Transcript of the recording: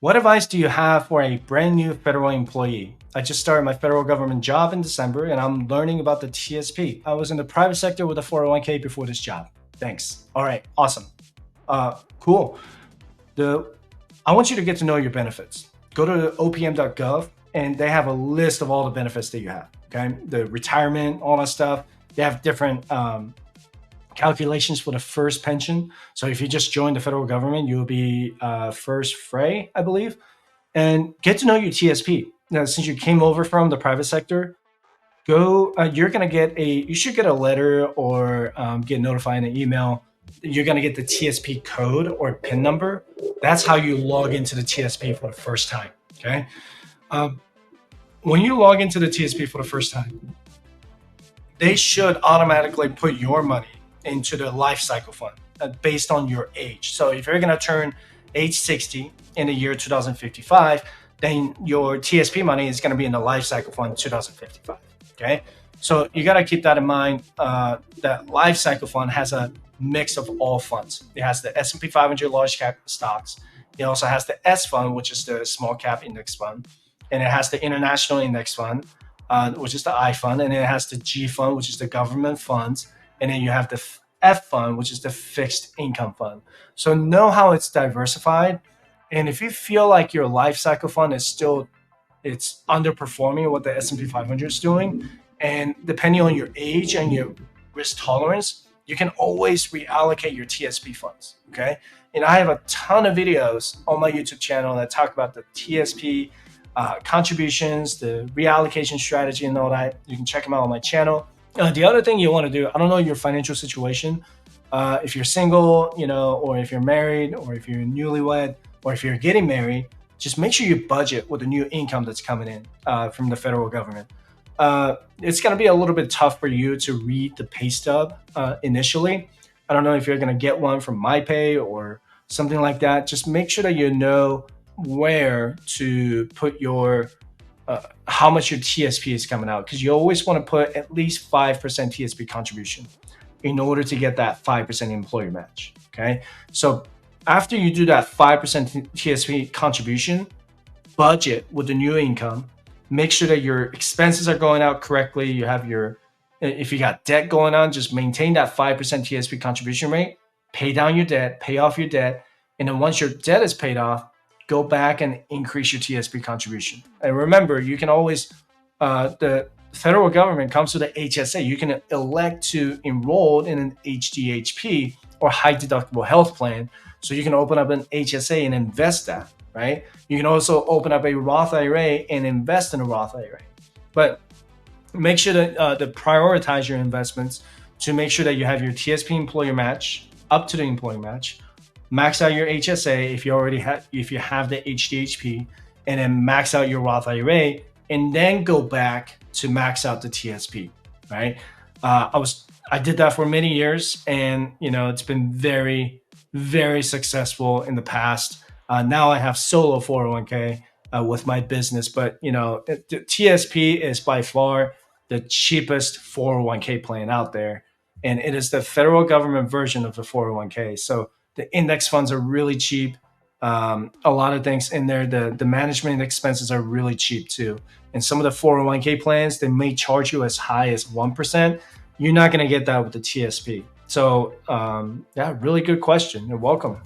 What advice do you have for a brand new federal employee? I just started my federal government job in December and I'm learning about the TSP. I was in the private sector with a 401k before this job. Thanks. All right, awesome. Cool. The I want you to get to know your benefits. Go to opm.gov and they have a list of all the benefits that you have. Okay, the retirement, all that stuff. They have different calculations for the first pension. So if you just join the federal government, you'll be first fray, I believe, and get to know your TSP. Now, since you came over from the private sector, you're going to you should get a letter or get notified in an email. You're going to get the TSP code or PIN number. That's how you log into the TSP for the first time. Okay. When you log into the TSP for the first time, they should automatically put your money into the life cycle fund based on your age. So if you're going to turn age 60 in the year 2055, then your TSP money is going to be in the life cycle fund 2055. Okay. So you got to keep that in mind. That life cycle fund has a mix of all funds. It has the S&P 500 large cap stocks. It also has the S fund, which is the small cap index fund. And it has the international index fund, which is the I fund. And it has the G fund, which is the government funds. And then you have the F fund, which is the fixed income fund. So know how it's diversified. And if you feel like your life cycle fund is it's underperforming what the S&P 500 is doing, and depending on your age and your risk tolerance, you can always reallocate your TSP funds, okay? And I have a ton of videos on my YouTube channel that talk about the TSP contributions, the reallocation strategy and all that. You can check them out on my channel. The other thing you want to do, I don't know your financial situation, if you're single, or if you're married, or if you're newlywed, or if you're getting married, just make sure you budget with the new income that's coming in from the federal government. It's going to be a little bit tough for you to read the pay stub initially. I don't know if you're going to get one from MyPay or something like that. Just make sure that you know where to put how much your TSP is coming out, because you always want to put at least 5% TSP contribution in order to get that 5% employer match. Okay. So after you do that 5% TSP contribution, budget with the new income, make sure that your expenses are going out correctly. You have if you got debt going on, just maintain that 5% TSP contribution rate, pay down your debt, pay off your debt. And then once your debt is paid off, go back and increase your TSP contribution. And remember, you can always, the federal government comes with the HSA. You can elect to enroll in an HDHP or high deductible health plan. So you can open up an HSA and invest that, right? You can also open up a Roth IRA and invest in a Roth IRA. But make sure to prioritize your investments to make sure that you have your TSP employer match up to the employer match. Max out your HSA if you have the HDHP, and then max out your Roth IRA, and then go back to max out the TSP, right? I did that for many years, and it's been very, very successful in the past. Now I have solo 401k with my business, but the TSP is by far the cheapest 401k plan out there, and it is the federal government version of the 401k. So the index funds are really cheap. A lot of things in there. The management expenses are really cheap too. And some of the 401k plans, they may charge you as high as 1%. You're not going to get that with the TSP. So yeah, really good question. You're welcome.